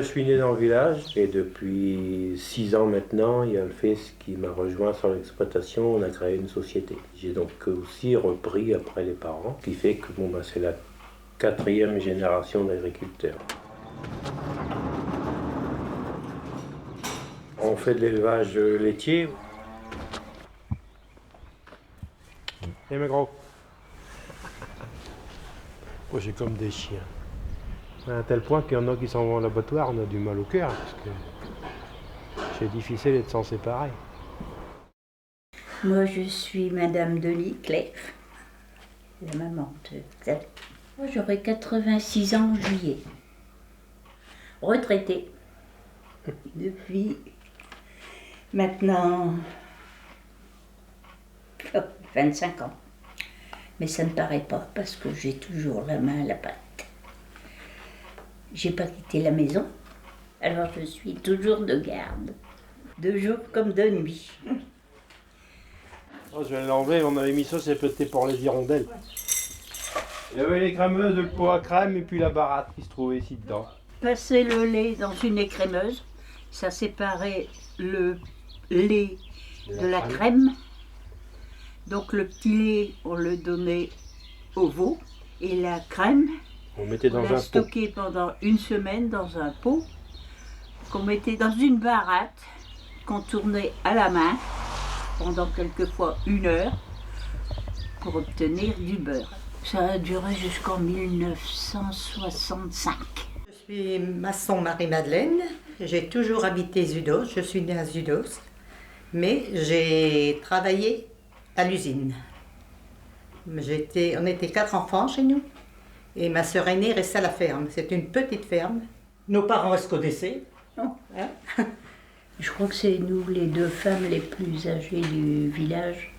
je suis né dans le village et depuis 6 ans maintenant, il y a le fils qui m'a rejoint sur l'exploitation. On a créé une société. J'ai donc aussi repris après les parents, ce qui fait que c'est la 4e génération d'agriculteurs. On fait de l'élevage laitier. Et mes gros. Oh, j'ai comme des chiens. À un tel point qu'il y en a qui s'en vont à l'abattoir, on a du mal au cœur, parce que c'est difficile de s'en séparer. Moi, je suis Madame Denis Claire, la maman de Xavier. Moi, j'aurai 86 ans en juillet. Retraitée depuis maintenant 25 ans. Mais ça ne paraît pas parce que j'ai toujours la main à la pâte. J'ai pas quitté la maison, alors je suis toujours de garde, de jour comme de nuit. Oh, je vais l'enlever, on avait mis ça, c'était pour les hirondelles. Il y avait les crémeuses, le pot à crème et puis la baratte qui se trouvait ici dedans. Passer le lait dans une écrémeuse, ça séparait le lait de la crème. Donc le petit lait, on le donnait au veau et la crème, On mettait dans on un l'a pot. stockée pendant une semaine dans un pot qu'on mettait dans une baratte qu'on tournait à la main pendant quelquefois 1 heure pour obtenir du beurre. Ça a duré jusqu'en 1965. Je suis maçon Marie-Madeleine. J'ai toujours habité Zudos. Je suis née à Zudos. Mais j'ai travaillé à l'usine. On était 4 enfants chez nous. Et ma sœur aînée restait à la ferme. C'est une petite ferme. Nos parents se connaissaient. Non. Hein? Je crois que c'est nous les 2 femmes les plus âgées du village.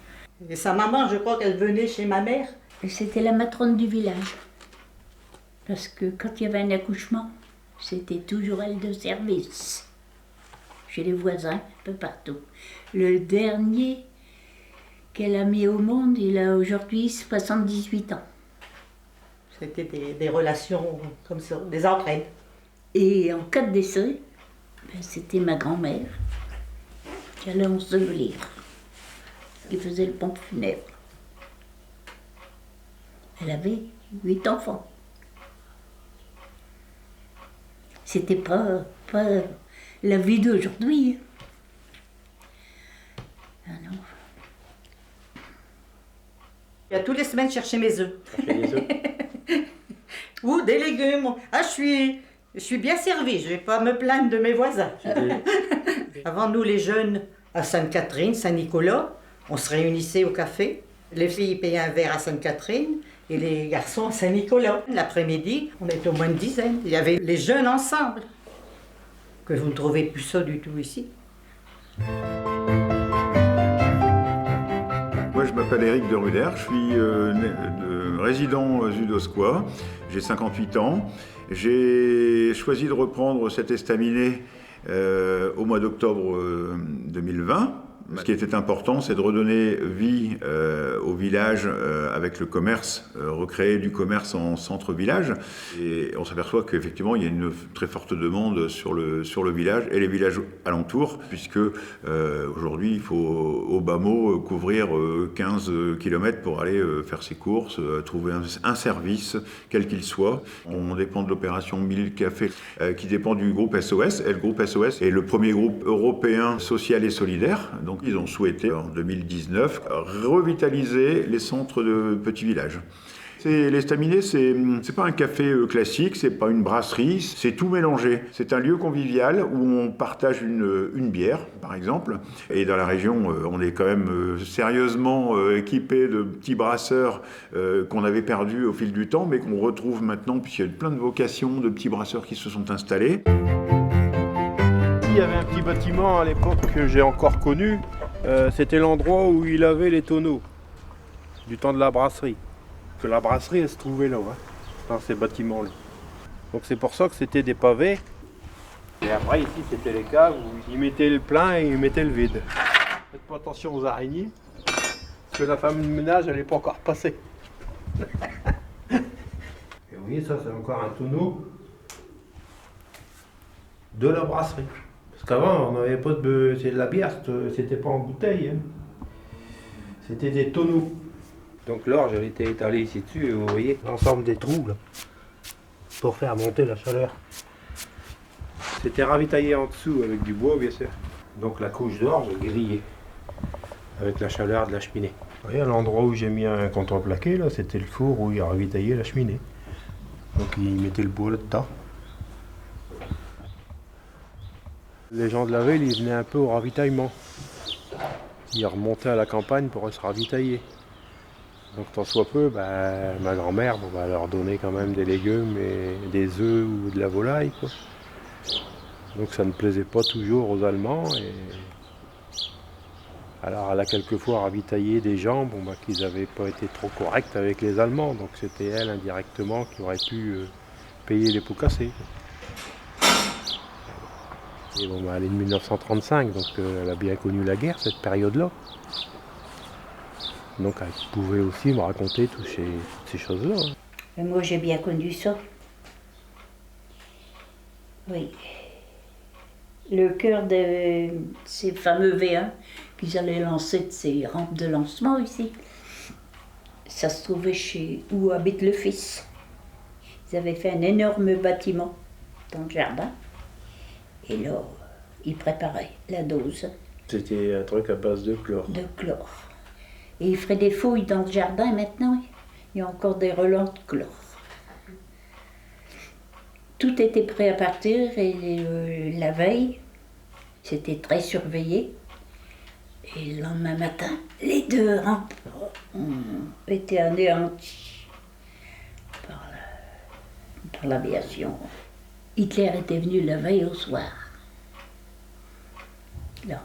Et sa maman, je crois qu'elle venait chez ma mère. Et c'était la matrone du village. Parce que quand il y avait un accouchement, c'était toujours elle de service. Chez les voisins, un peu partout. Le dernier qu'elle a mis au monde, il a aujourd'hui 78 ans. C'était des relations comme ça, des entraides. Et en cas de décès, c'était ma grand-mère qui allait ensevelir, qui faisait le pompe funèbre. Elle avait 8 enfants. C'était pas la vie d'aujourd'hui. Ah non. Il y a tous les semaines chercher mes œufs. Chercher les œufs. Ou des légumes. Ah, je suis bien servie, je ne vais pas me plaindre de mes voisins. Avant, nous, les jeunes, à Sainte-Catherine, Saint-Nicolas, on se réunissait au café. Les filles payaient un verre à Sainte-Catherine et les garçons à Saint-Nicolas. L'après-midi, on était au moins une dizaine. Il y avait les jeunes ensemble, que vous ne trouvez plus ça du tout ici. Moi, je m'appelle Éric de Ruder, je suis résident zudoscois, j'ai 58 ans. J'ai choisi de reprendre cet estaminet au mois d'octobre 2020. Ce qui était important, c'est de redonner vie au village avec le commerce, recréer du commerce en centre-village. Et on s'aperçoit qu'effectivement, il y a une très forte demande sur le village et les villages alentours, puisque aujourd'hui, il faut au bas mot couvrir 15 km pour aller faire ses courses, trouver un service, quel qu'il soit. On dépend de l'opération 1000 Cafés, qui dépend du groupe SOS. Et le groupe SOS est le premier groupe européen social et solidaire. Donc, ils ont souhaité, en 2019, revitaliser les centres de petits villages. L'estaminet, c'est pas un café classique, c'est pas une brasserie, c'est tout mélangé. C'est un lieu convivial où on partage une bière, par exemple. Et dans la région, on est quand même sérieusement équipé de petits brasseurs qu'on avait perdus au fil du temps, mais qu'on retrouve maintenant, puisqu'il y a plein de vocations de petits brasseurs qui se sont installés. Il y avait un petit bâtiment à l'époque que j'ai encore connu, c'était l'endroit où il avait les tonneaux, du temps de la brasserie. Que la brasserie, elle se trouvait là, dans ces bâtiments-là. Donc c'est pour ça que c'était des pavés. Et après, ici, c'était les caves où ils mettaient le plein et ils mettaient le vide. Faites pas attention aux araignées, parce que la femme de ménage, elle n'est pas encore passée. Et vous voyez, ça, c'est encore un tonneau. de la brasserie. Parce qu'avant, on n'avait pas de... C'est de la bière, c'était pas en bouteille. Hein. C'était des tonneaux. Donc l'orge, elle était étalée ici dessus, et vous voyez l'ensemble des trous, là, pour faire monter la chaleur. C'était ravitaillé en dessous avec du bois, bien sûr. Donc la couche d'orge est grillée, avec la chaleur de la cheminée. Vous voyez, à l'endroit où j'ai mis un contreplaqué, là, c'était le four où il ravitaillait la cheminée. Donc il mettait le bois là-dedans. Les gens de la ville, ils venaient un peu au ravitaillement. Ils remontaient à la campagne pour se ravitailler. Donc tant soit peu, ma grand-mère va leur donner quand même des légumes et des œufs ou de la volaille, quoi. Donc ça ne plaisait pas toujours aux Allemands. Alors elle a quelquefois ravitaillé des gens qui n'avaient pas été trop corrects avec les Allemands. Donc c'était elle indirectement qui aurait pu payer les pots cassés. Et elle est de 1935, donc elle a bien connu la guerre, cette période-là. Donc elle pouvait aussi me raconter toutes ces choses-là. Et moi j'ai bien connu ça. Oui. Le cœur de ces fameux V1 qu'ils allaient lancer de ces rampes de lancement ici, ça se trouvait chez où habite le fils. Ils avaient fait un énorme bâtiment dans le jardin. Et là, ils préparaient la dose. C'était un truc à base de chlore. De chlore. Et ils feraient des fouilles dans le jardin maintenant. Il y a encore des relents de chlore. Tout était prêt à partir et la veille, c'était très surveillé. Et le lendemain matin, les 2 rampes ont été anéanties par l'aviation. Hitler était venu la veille au soir. Là,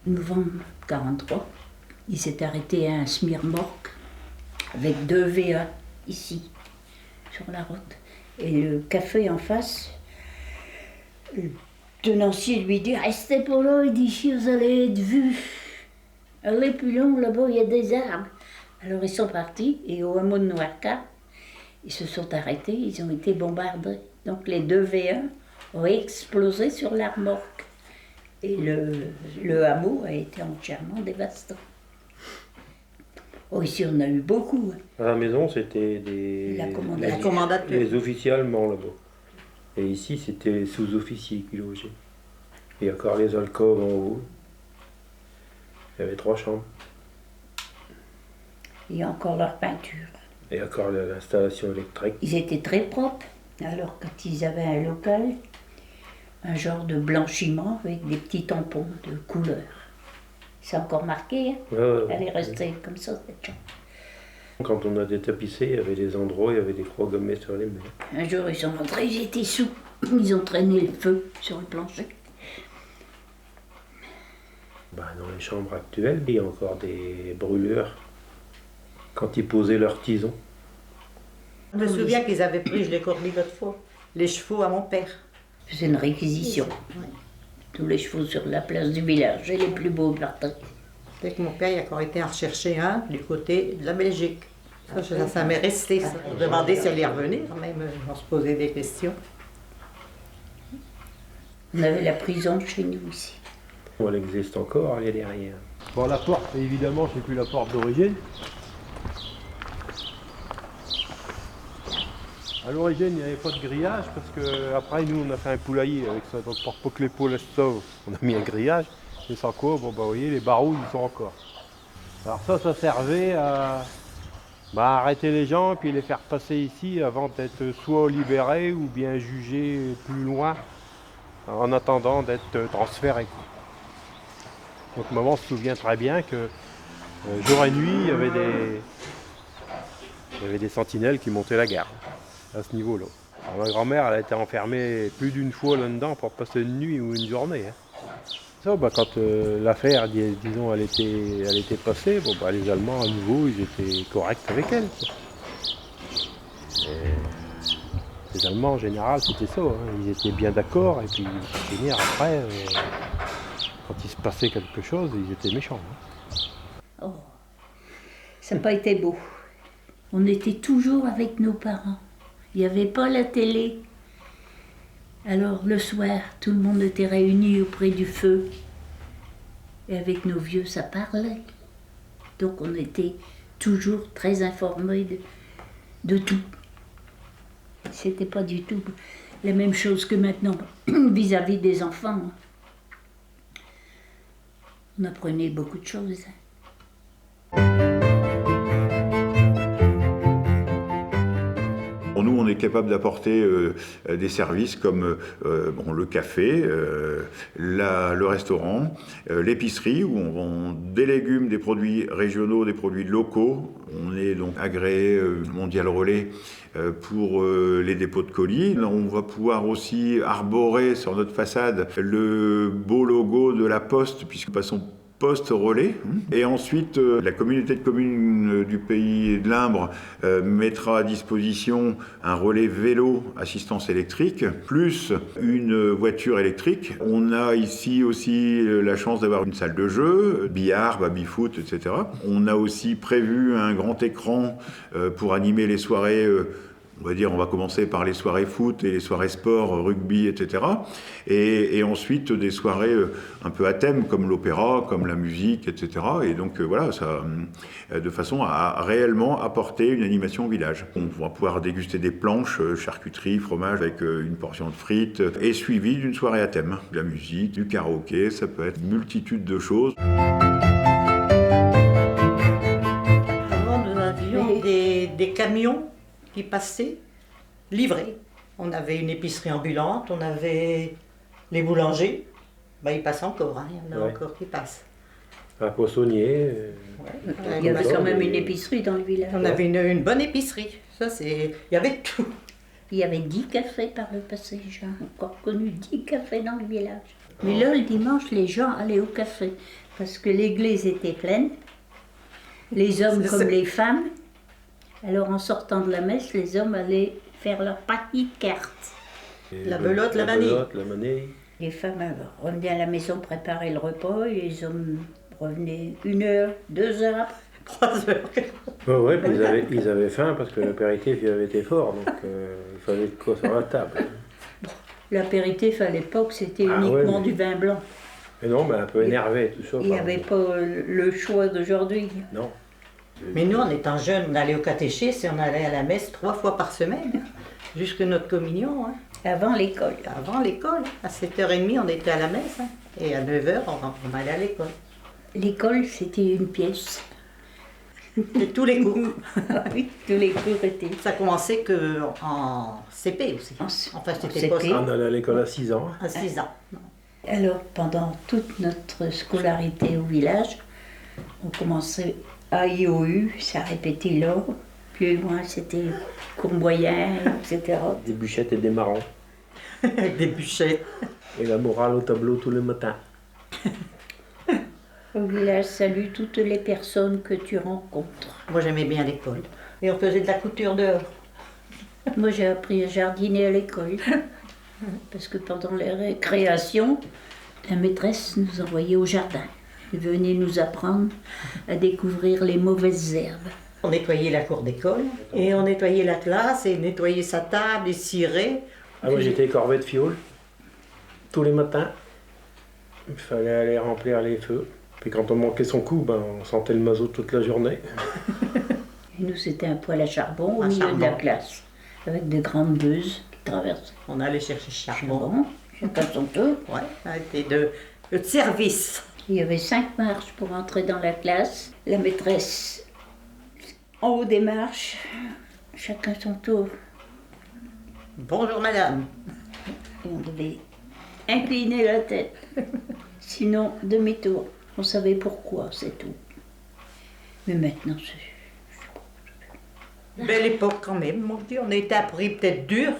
novembre 1943, il s'est arrêté à un Smirmork avec 2 VA ici, sur la route. Et le café en face, le tenancier lui dit « Restez pas là, il dit, ici vous allez être vus. Allez plus loin, là-bas il y a des arbres. » Alors ils sont partis et au hameau de Noircat, ils se sont arrêtés, ils ont été bombardés. Donc les 2 V1 ont explosé sur la remorque. Et le hameau a été entièrement dévasté. Oh, ici on a eu beaucoup. À la maison, c'était La commandature. les officiers allemands là-bas. Et ici, c'était les sous-officiers qui logeaient. Il y a encore les alcôves en haut. Il y avait 3 chambres. Il y a encore leur peinture. Et encore l'installation électrique. Ils étaient très propres. Alors quand ils avaient un local, un genre de blanchiment avec des petits tampons de couleur. C'est encore marqué, hein? Ouais. Elle est restée comme ça, cette chambre. Quand on a détapissé, il y avait des endroits, il y avait des croix gommées sur les murs. Un jour, ils sont rentrés, ils étaient sous. Ils ont traîné le feu sur le plancher. Dans les chambres actuelles, il y a encore des brûlures quand ils posaient leurs tisons. Je me souviens qu'ils avaient pris, je l'ai corné l'autre fois, les chevaux à mon père. C'est une réquisition. Tous les chevaux sur la place du village, et les plus beaux partaient. Dès que mon père il a encore été en rechercher un du côté de la Belgique. Ça m'est resté, ça. On demandait si elle allait revenir, même on se posait des questions. On avait la prison chez nous ici. Elle existe encore, elle est derrière. Bon, la porte, évidemment, c'est plus la porte d'origine. À l'origine, il n'y avait pas de grillage parce que après nous, on a fait un poulailler avec ça. Donc pour pas que les poules se sauvent, on a mis un grillage. Et sans quoi, vous voyez, les barreaux, ils sont encore. Alors ça servait à arrêter les gens et puis les faire passer ici avant d'être soit libérés ou bien jugés plus loin en attendant d'être transférés. Donc maman se souvient très bien que jour et nuit, il y avait des sentinelles qui montaient la garde à ce niveau-là. Alors, ma grand-mère, elle a été enfermée plus d'une fois là-dedans pour passer une nuit ou une journée. Ça, quand l'affaire, disons, elle était passée, les Allemands, à nouveau, ils étaient corrects avec elle. Les Allemands, en général, c'était ça. Ils étaient bien d'accord, et puis, finir après, quand il se passait quelque chose, ils étaient méchants. Oh, ça n'a pas été beau. On était toujours avec nos parents. Il n'y avait pas la télé. Alors le soir, tout le monde était réuni auprès du feu. Et avec nos vieux, ça parlait. Donc on était toujours très informés de tout. C'était pas du tout la même chose que maintenant vis-à-vis des enfants. On apprenait beaucoup de choses. Nous, on est capable d'apporter des services comme le café, le restaurant, l'épicerie, où on vend des légumes, des produits régionaux, des produits locaux. On est donc agréé Mondial Relais pour les dépôts de colis. On va pouvoir aussi arborer sur notre façade le beau logo de la Poste, puisque nous passons poste-relais. Et ensuite, la communauté de communes du pays de l'Imbre mettra à disposition un relais vélo assistance électrique, plus une voiture électrique. On a ici aussi la chance d'avoir une salle de jeu, billard, baby-foot, etc. On a aussi prévu un grand écran pour animer les soirées. On va commencer par les soirées foot et les soirées sport, rugby, etc. Et ensuite des soirées un peu à thème, comme l'opéra, comme la musique, etc. Et donc voilà, ça, de façon à réellement apporter une animation au village. On va pouvoir déguster des planches, charcuterie, fromage avec une portion de frites, et suivi d'une soirée à thème. De la musique, du karaoké, ça peut être une multitude de choses. Avant, nous avions des camions qui passaient livrés. On avait une épicerie ambulante, on avait les boulangers. Ils passent encore, hein. Il y en a encore qui passent. Un poissonnier. Il y avait quand même une épicerie dans le village. On avait une bonne épicerie. Il y avait tout. Il y avait 10 cafés par le passé, j'ai encore connu 10 cafés dans le village. Mais là, le dimanche, les gens allaient au café parce que l'église était pleine, les hommes comme les femmes. Alors en sortant de la messe, les hommes allaient faire leur partie de cartes. La belote, la manille. Les femmes revenaient à la maison préparer le repas et les hommes revenaient 1 heure, 2 heures après. 3 heures. Oui, puis ils avaient faim parce que l'apéritif il avait été fort, donc il fallait de quoi sur la table. L'apéritif à l'époque, c'était uniquement du vin blanc. Mais non, mais un peu énervé, tout ça. Il n'y avait pas le choix d'aujourd'hui. Non. Mais nous, en étant jeunes, on allait au catéchisme et on allait à la messe 3 fois par semaine, jusque notre communion. Hein. Avant l'école. Avant l'école. À 7h30, on était à la messe. Hein. Et à 9h, on allait à l'école. L'école, c'était une pièce. Et tous les cours. Oui, tous les cours étaient. Ça commençait qu'en CP aussi. Enfin, c'était pas ça. On allait à l'école à 6 ans. À 6 ans. Alors, pendant toute notre scolarité au village, on commençait à IOU, ça répétait là. Plus loin, c'était Courboyen, etc. Des bûchettes et des marrons. Avec des bûchettes. Et la morale au tableau tous les matins. Au village, salue toutes les personnes que tu rencontres. Moi, j'aimais bien l'école. Et on faisait de la couture dehors. Moi, j'ai appris à jardiner à l'école. Parce que pendant les récréations, la maîtresse nous envoyait au jardin. Elle venait nous apprendre à découvrir les mauvaises herbes. On nettoyait la cour d'école, et on nettoyait la classe, et nettoyait sa table, et cirait. Ah, moi j'étais corvée de fioul. Tous les matins, il fallait aller remplir les feux. Puis quand on manquait son coup, on sentait le mazout toute la journée. Et nous, c'était un poêle à charbon au milieu de la classe, avec de grandes beuses qui traversaient. On allait chercher charbon. Chacun son tour. Ouais, c'était de service. Il y avait 5 marches pour entrer dans la classe. La maîtresse, en haut des marches, chacun son tour. Bonjour madame. Et on devait incliner la tête. Sinon, demi-tour. On savait pourquoi, c'est tout. Mais maintenant, c'est... Belle époque quand même, mon Dieu. On a été appris peut-être dur,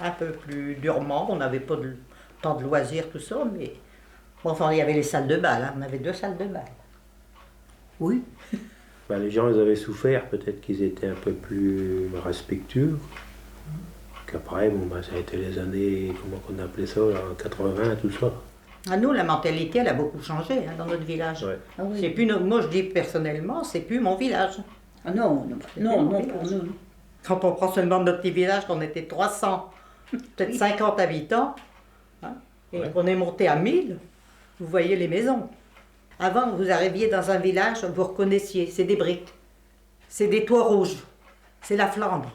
un peu plus durement. On n'avait pas tant de loisirs, tout ça, mais... Bon, enfin, il y avait les salles de bal, hein. On avait 2 salles de bal. Oui. Les gens, ils avaient souffert, peut-être qu'ils étaient un peu plus respectueux. Qu'après, ça a été les années, comment on appelait ça, là, 80, tout ça. À nous, la mentalité, elle a beaucoup changé hein, dans notre village. Ouais. Ah oui. C'est plus moi, je dis personnellement, c'est plus mon village. Ah non, non, pour nous. Quand on prend seulement notre petit village, on était 300 peut-être 50 habitants, hein, et on est monté à 1000, vous voyez les maisons. Avant, vous arriviez dans un village, vous reconnaissiez, c'est des briques, c'est des toits rouges, c'est la Flandre,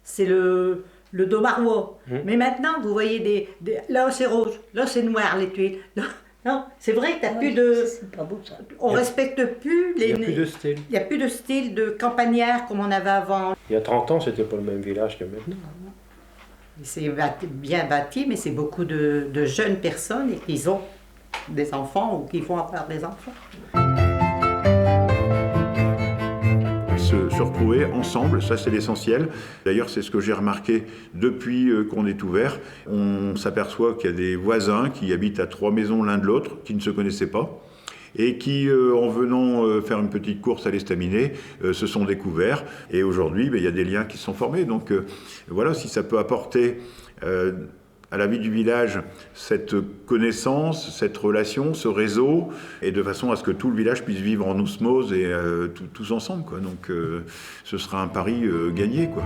c'est le Domarois. Mais maintenant, vous voyez là c'est rouge, là c'est noir les tuiles. Là, non, c'est vrai que t'as plus de... C'est pas beau ça. On respecte plus les... Il n'y a plus de style. Il n'y a plus de style de campagnard comme on avait avant. Il y a 30 ans, c'était pas le même village que maintenant. C'est bien bâti, mais c'est beaucoup de jeunes personnes et qui ont des enfants ou qui vont avoir des enfants. Se retrouver ensemble, ça c'est l'essentiel. D'ailleurs, c'est ce que j'ai remarqué depuis qu'on est ouvert. On s'aperçoit qu'il y a des voisins qui habitent à 3 maisons l'un de l'autre, qui ne se connaissaient pas, et qui, en venant faire une petite course à l'estaminet, se sont découverts. Et aujourd'hui, il y a des liens qui se sont formés. Donc voilà, si ça peut apporter à la vie du village cette connaissance, cette relation, ce réseau, et de façon à ce que tout le village puisse vivre en osmose et tous ensemble, quoi. Donc ce sera un pari gagné, quoi.